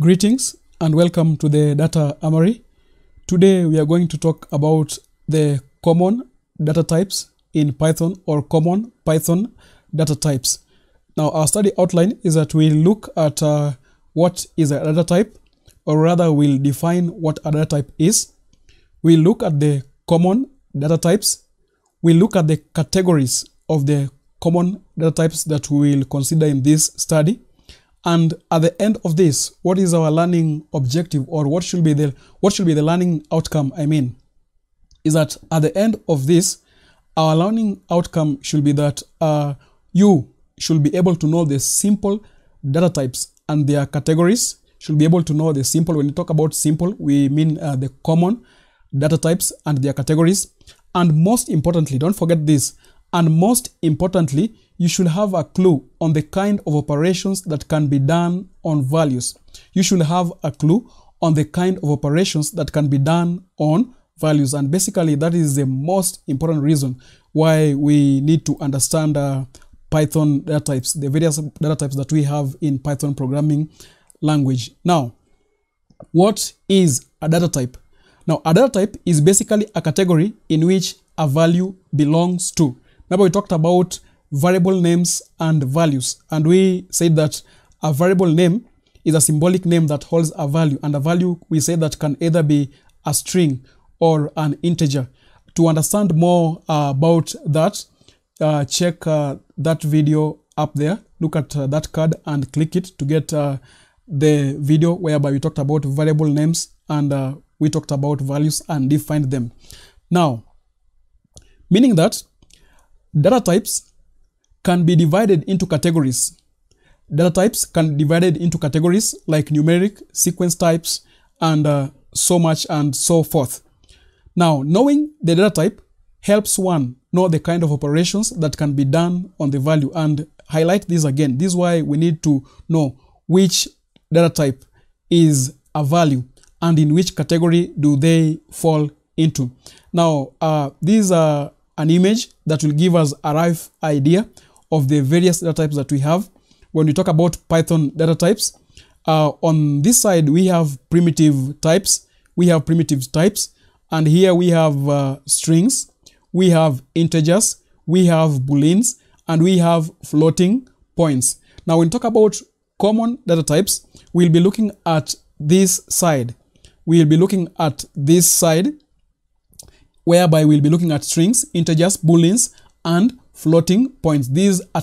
Greetings and welcome to the Data Armory. Today we are going to talk about the common data types in Python or common Python data types. Now our study outline is that we'll look at what is a data type, or rather we'll define what a data type is. We'll look at the common data types. We'll look at the categories of the common data types that we will consider in this study. And at the end of this, what is our learning objective, or what should be the learning outcome? Is that at the end of this, our learning outcome should be that you should be able to know the simple data types and their categories. Should be able to know the simple. When you talk about simple, we mean the common data types and their categories. And most importantly, don't forget this. And most importantly, you should have a clue on the kind of operations that can be done on values. You should have a clue on the kind of operations that can be done on values. And basically, that is the most important reason why we need to understand Python data types, the various data types that we have in Python programming language. Now, what is a data type? Now, a data type is basically a category in which a value belongs to. Remember, we talked about variable names and values, and we said that a variable name is a symbolic name that holds a value, and a value we say that can either be a string or an integer. To understand more about that, check that video up there. Look at that card and click it to get the video whereby we talked about variable names and we talked about values and defined them. Now, meaning that data types can be divided into categories. Data types can be divided into categories like numeric, sequence types, and so much and so forth. Now, knowing the data type helps one know the kind of operations that can be done on the value. And highlight this again. This is why we need to know which data type is a value and in which category do they fall into. Now, these are an image that will give us a rough idea of the various data types that we have. When we talk about Python data types, on this side we have primitive types, and here we have strings, we have integers, we have booleans, and we have floating points. Now when we talk about common data types, we'll be looking at this side. Whereby we'll be looking at strings, integers, booleans, and floating points. These are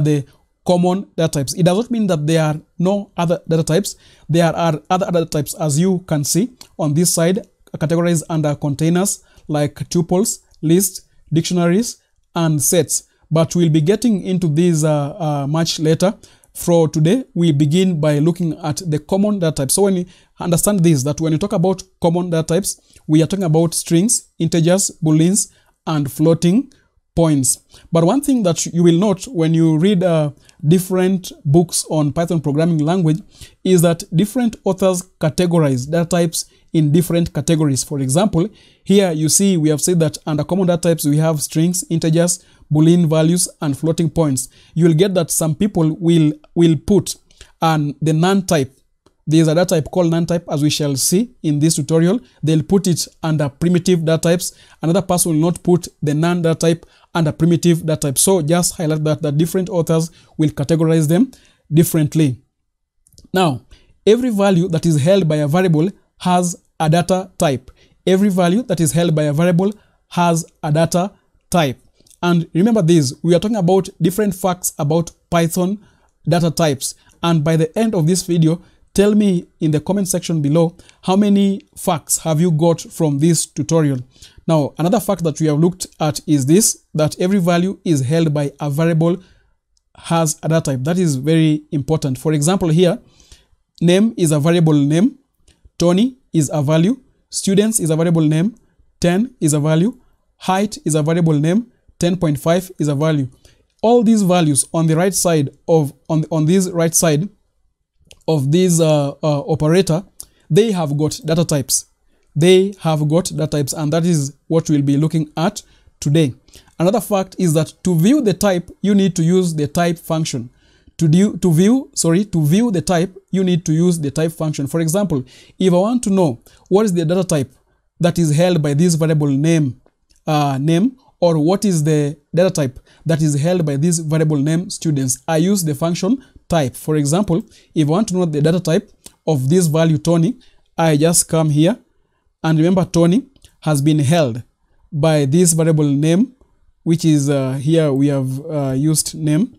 the common data types. It does not mean that there are no other data types. There are other data types, as you can see on this side, categorized under containers like tuples, lists, dictionaries, and sets. But we'll be getting into these much later. For today, we begin by looking at the common data types. So when you understand this, that when you talk about common data types, we are talking about strings, integers, booleans, and floating points. But one thing that you will note when you read different books on Python programming language is that different authors categorize data types in different categories. For example, here you see we have said that under common data types we have strings, integers, boolean values, and floating points. You will get that some people will put the none type. There is a data type called none type, as we shall see in this tutorial. They'll put it under primitive data types. Another person will not put the none data type under primitive data type. So just highlight that different authors will categorize them differently. Now, every value that is held by a variable has a data type. Every value that is held by a variable has a data type. And remember this, we are talking about different facts about Python data types. And by the end of this video, tell me in the comment section below how many facts have you got from this tutorial. Now, another fact that we have looked at is this, that every value is held by a variable has a data type. That is very important. For example, here, name is a variable name, Tony is a value, students is a variable name, 10 is a value, height is a variable name, 10.5 is a value. All these values on the right side of this right side of this operator, they have got data types. And that is what we'll be looking at today. Another fact is that to view the type, you need to use the type function. to view the type, you need to use the type function. For example, if I want to know what is the data type that is held by this variable name, or what is the data type that is held by this variable name students, I use the function type. For example, if I want to know the data type of this value Tony, I just come here, and remember Tony has been held by this variable name, which is here we have used name.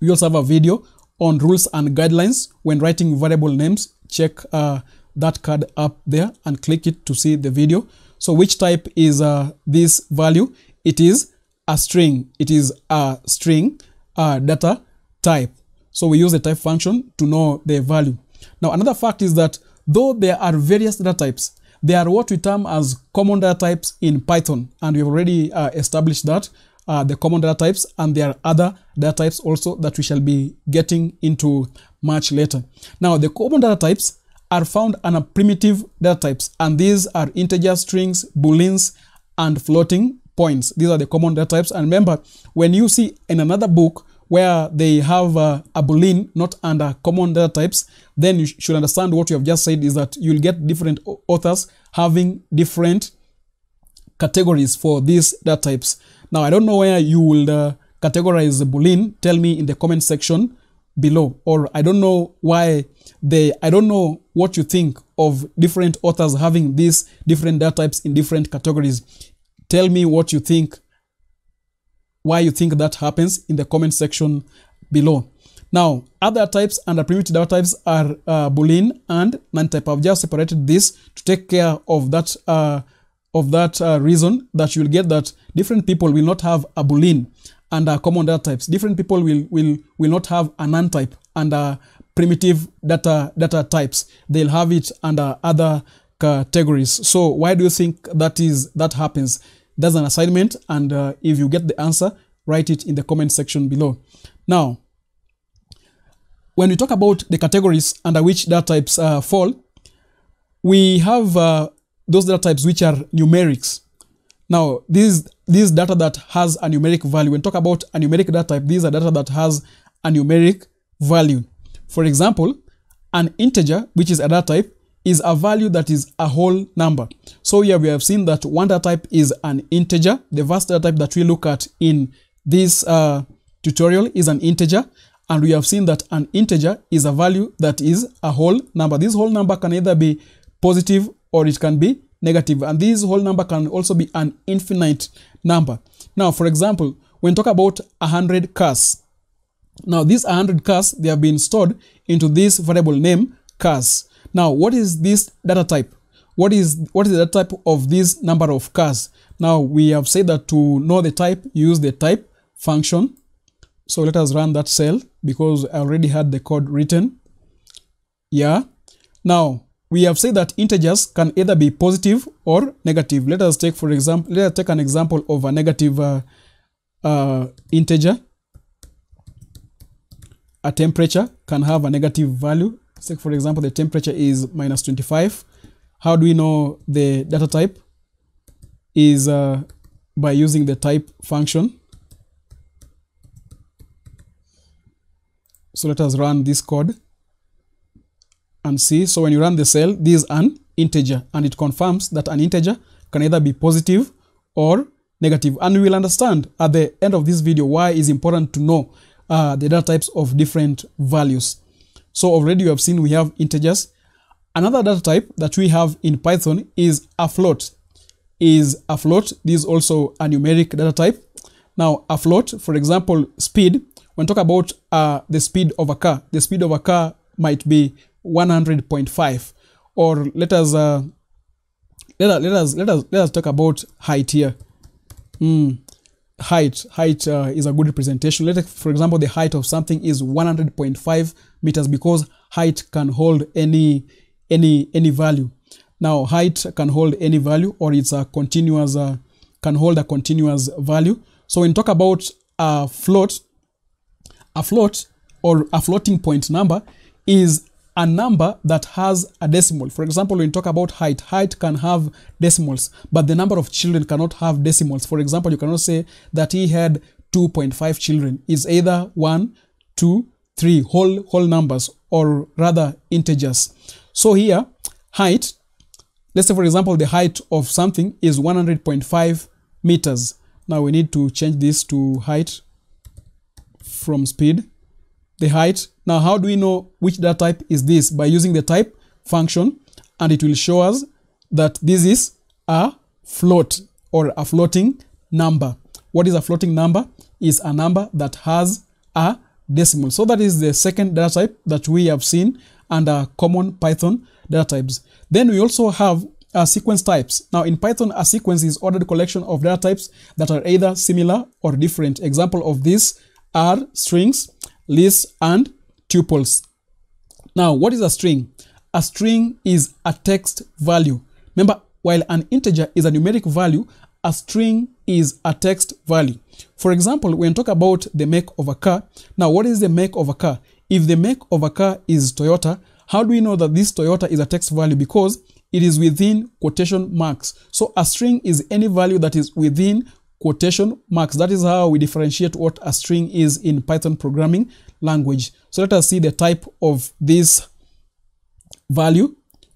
We also have a video on rules and guidelines when writing variable names. Check that card up there and click it to see the video. So which type is this value? It is a string. It is a string data type. So we use the type function to know the value. Now another fact is that though there are various data types, they are what we term as common data types in Python, and we've already established that the common data types, and there are other data types also that we shall be getting into much later. Now the common data types are found under primitive data types, and these are integer strings, booleans, and floating points. These are the common data types. And remember, when you see in another book where they have a boolean not under common data types, then you should understand what you have just said is that you'll get different authors having different categories for these data types. Now, I don't know where you will categorize the boolean. Tell me in the comment section below. Or I don't know why I don't know what you think of different authors having these different data types in different categories. Tell me what you think, why you think that happens in the comment section below. Now, other types under primitive data types are boolean and non-type. I've just separated this to take care of that reason that you will get that different people will not have a boolean under common data types. Different people will not have a non-type under primitive data types. They'll have it under other categories. So why do you think that happens? That's an assignment, and if you get the answer, write it in the comment section below. Now, when we talk about the categories under which data types fall, we have those data types which are numerics. Now, this data that has a numeric value. When we talk about a numeric data type, these are data that has a numeric value. For example, an integer, which is a data type, is a value that is a whole number. So here we have seen that one data type is an integer. The first data type that we look at in this tutorial is an integer. And we have seen that an integer is a value that is a whole number. This whole number can either be positive or it can be negative. And this whole number can also be an infinite number. Now, for example, when we talk about 100 cars. Now, these 100 cars, they have been stored into this variable name cars. Now, what is this data type? What is the data type of this number of cars? Now, we have said that to know the type, use the type function. So let us run that cell because I already had the code written. Yeah. Now, we have said that integers can either be positive or negative. Let us take, for example, let us take an example of a negative integer. A temperature can have a negative value. Say, for example, the temperature is -25. How do we know the data type? Is by using the type function. So let us run this code and see. So when you run the cell, this is an integer, and it confirms that an integer can either be positive or negative. And we will understand at the end of this video why it's important to know the data types of different values. So already you have seen we have integers. Another data type that we have in Python is a float. This is also a numeric data type. Now, a float, for example, speed. When we talk about the speed of a car, the speed of a car might be 100.5. Or let us talk about height here. Height is a good representation. For example, the height of something is 100.5 meters because height can hold any value. Now, height can hold any value, or it's a continuous can hold a continuous value. So when we talk about a float or a floating point number is a number that has a decimal. For example, when you talk about height can have decimals, but the number of children cannot have decimals. For example, you cannot say that he had 2.5 children. It's either 1, 2, 3 whole numbers, or rather integers. So here, height, let's say for example, the height of something is 100.5 meters. Now we need to change this to height from speed. The height. Now how do we know which data type is this? By using the type function, and it will show us that this is a float or a floating number. What is a floating number? Is a number that has a decimal. So that is the second data type that we have seen under common Python data types. Then we also have sequence types. Now in Python, a sequence is ordered collection of data types that are either similar or different. Example of this are strings, lists, and tuples. Now, what is a string? A string is a text value. Remember, while an integer is a numeric value, a string is a text value. For example, when we talk about the make of a car, now what is the make of a car? If the make of a car is Toyota, how do we know that this Toyota is a text value? Because it is within quotation marks. So a string is any value that is within quotation marks. That is how we differentiate what a string is in Python programming language. So let us see the type of this value.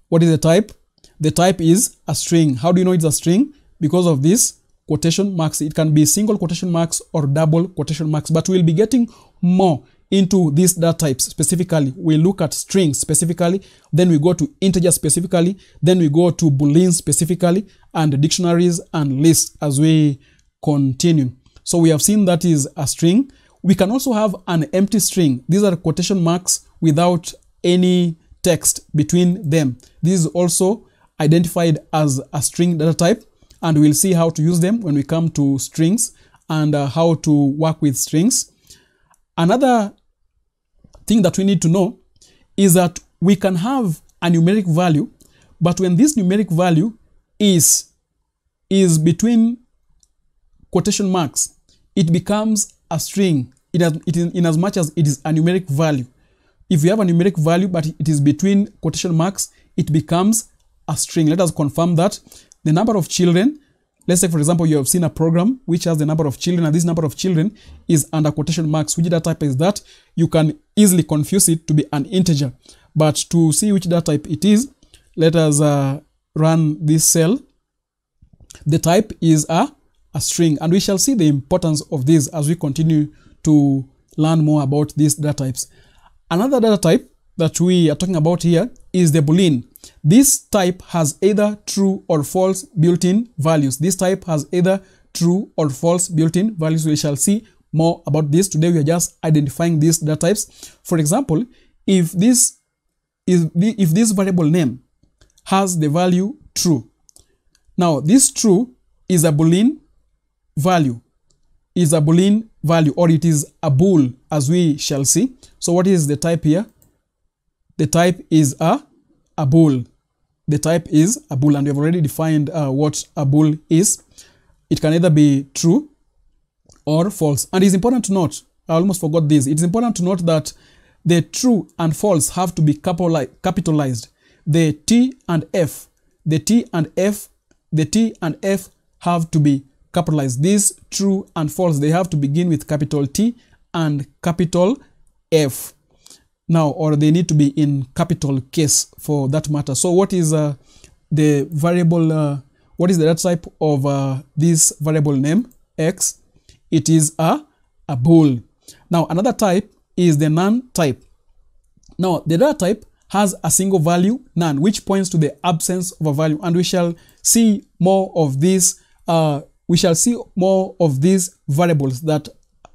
What is the type? The type is a string. How do you know it's a string? Because of this quotation marks. It can be single quotation marks or double quotation marks, but we'll be getting more into these data types specifically. We look at strings specifically, then we go to integers specifically, then we go to booleans specifically, and dictionaries and lists as we continue. So we have seen that is a string. We can also have an empty string. These are quotation marks without any text between them. This is also identified as a string data type, and we'll see how to use them when we come to strings and how to work with strings. Another thing that we need to know is that we can have a numeric value, but when this numeric value is between quotation marks, it becomes a string in as much as it is a numeric value. If you have a numeric value but it is between quotation marks, it becomes a string. Let us confirm that. The number of children, let's say for example you have seen a program which has the number of children, and this number of children is under quotation marks. Which data type is that? You can easily confuse it to be an integer. But to see which data type it is, let us run this cell. The type is a string, and we shall see the importance of this as we continue to learn more about these data types. Another data type that we are talking about here is the boolean. This type has either true or false built-in values. This type has either true or false built-in values. We shall see more about this. Today we are just identifying these data types. For example, if this variable name has the value true, now this true is a boolean value, or it is a bool, as we shall see. So what is the type here? The type is a bool. The type is a bool, and we have already defined what a bool is. It can either be true or false. And it's important to note, I almost forgot this, it's important to note that the true and false have to be capitalized. The T and F have to be capitalized. These true and false, they have to begin with capital T and capital F. Now, or they need to be in capital case for that matter. So what is the variable, what is the data type of this variable name X? It is a bool. Now, another type is the none type. Now, the data type has a single value, none, which points to the absence of a value. And we shall see more of this, variables that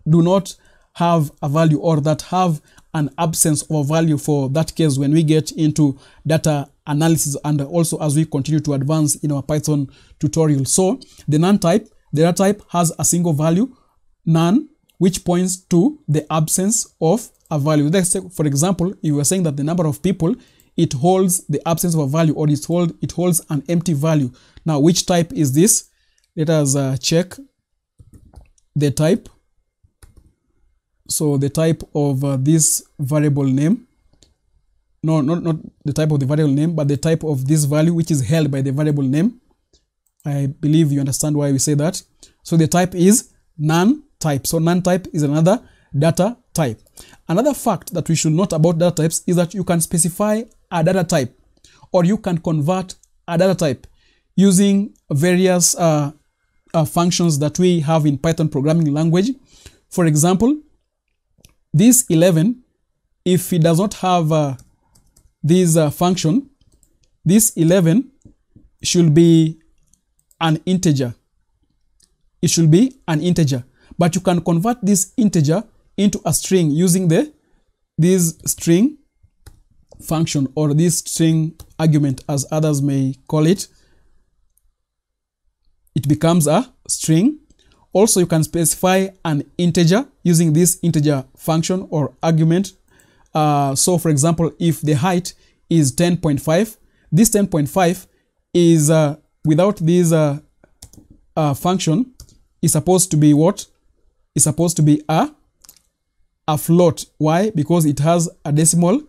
do not have a value, or that have an absence of a value for that case when we get into data analysis, and also as we continue to advance in our Python tutorial. So the none type, the data type has a single value, none, which points to the absence of a value. Let's say, for example, if we are saying that the number of people, it holds the absence of a value, or it holds an empty value. Now, which type is this? Let us check the type. So the type of this variable name, no, not the type of the variable name, but the type of this value which is held by the variable name. I believe you understand why we say that. So the type is none type. So none type is another data type. Another fact that we should note about data types is that you can specify a data type, or you can convert a data type using various functions that we have in Python programming language. For example, this 11, if it does not have this function, this 11 should be an integer. It should be an integer, but you can convert this integer into a string using this string function, or this string argument as others may call it. It becomes a string. Also, you can specify an integer using this integer function or argument. So for example, if the height is 10.5, this 10.5 is without this function is supposed to be what? Is supposed to be a float. Why? Because it has a decimal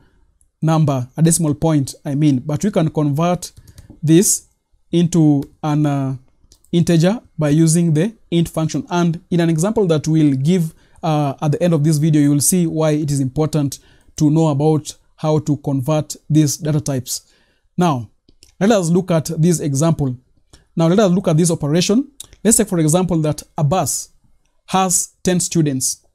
number, a decimal point, I mean. But we can convert this into an integer by using the int function. And in an example that we'll give at the end of this video, you will see why it is important to know about how to convert these data types. Now, let us look at this example. Now, let us look at this operation. Let's say, for example, that a bus has 10 students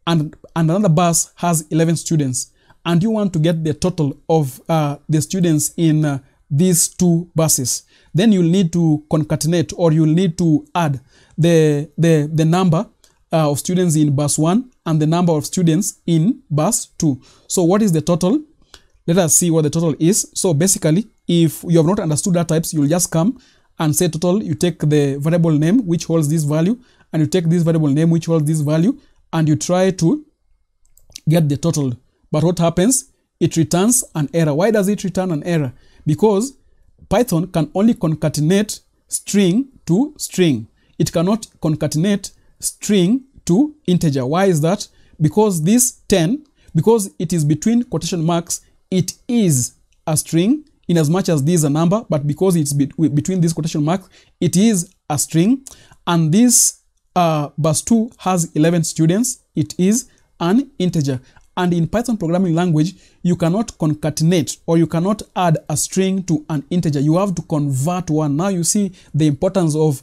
and another bus has 11 students, and you want to get the total of the students in these two buses. Then you'll need to concatenate, or you'll need to add the number of students in bus 1 and the number of students in bus 2. So what is the total? Let us see what the total is. So basically, if you have not understood data types, you'll just come and say total. You take the variable name which holds this value, and you take this variable name which holds this value, and you try to get the total. But what happens? It returns an error. Why does it return an error? Because Python can only concatenate string to string. It cannot concatenate string to integer. Why is that? Because this 10, because it is between quotation marks, it is a string in as much as this is a number, but because it's between these quotation marks, it is a string. And this bus 2 has 11 students, it is an integer. And in Python programming language, you cannot concatenate, or you cannot add a string to an integer. You have to convert one. Now you see the importance of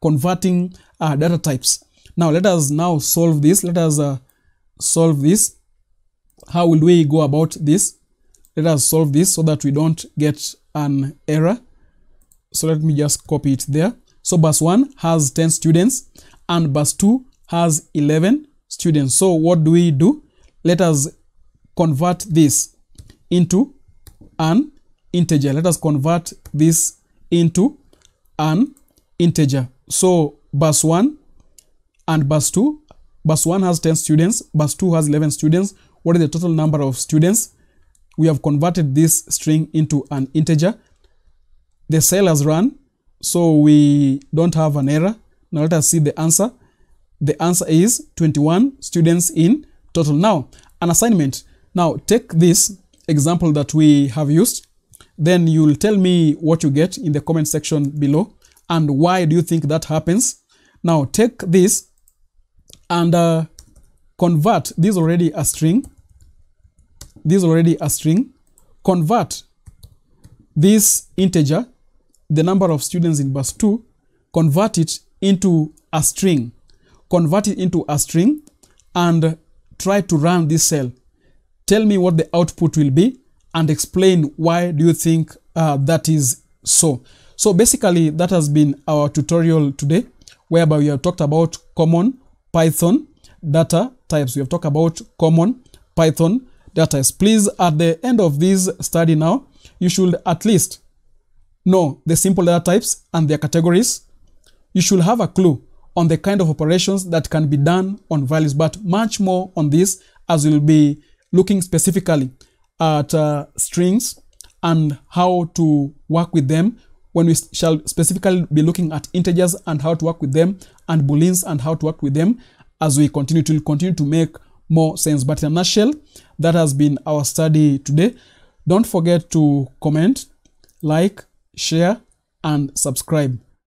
converting data types. Now let us now solve this. Let us solve this. How will we go about this? Let us solve this so that we don't get an error. So let me just copy it there. So bus 1 has 10 students and bus 2 has 11 students. So what do we do? Let us convert this into an integer. Let us convert this into an integer. So bus 1 and bus 2. Bus 1 has 10 students. Bus 2 has 11 students. What is the total number of students? We have converted this string into an integer. The cell has run, so we don't have an error. Now let us see the answer. The answer is 21 students in total. Now, an assignment. Now, take this example that we have used. Then you'll tell me what you get in the comment section below and why do you think that happens. Now, take this and convert. This is already a string. This is already a string. Convert this integer, the number of students in bus 2, convert it into a string. Convert it into a string and try to run this cell. Tell me what the output will be and explain why do you think that is so. So basically that has been our tutorial today, whereby we have talked about common Python data types. We have talked about common Python data types. Please, at the end of this study now, you should at least know the simple data types and their categories. You should have a clue on the kind of operations that can be done on values, but much more on this, as we'll be looking specifically at strings and how to work with them, when we shall specifically be looking at integers and how to work with them, and booleans and how to work with them, as we continue to make more sense. But in a nutshell, that has been our study today. Don't forget to comment, like, share, and subscribe.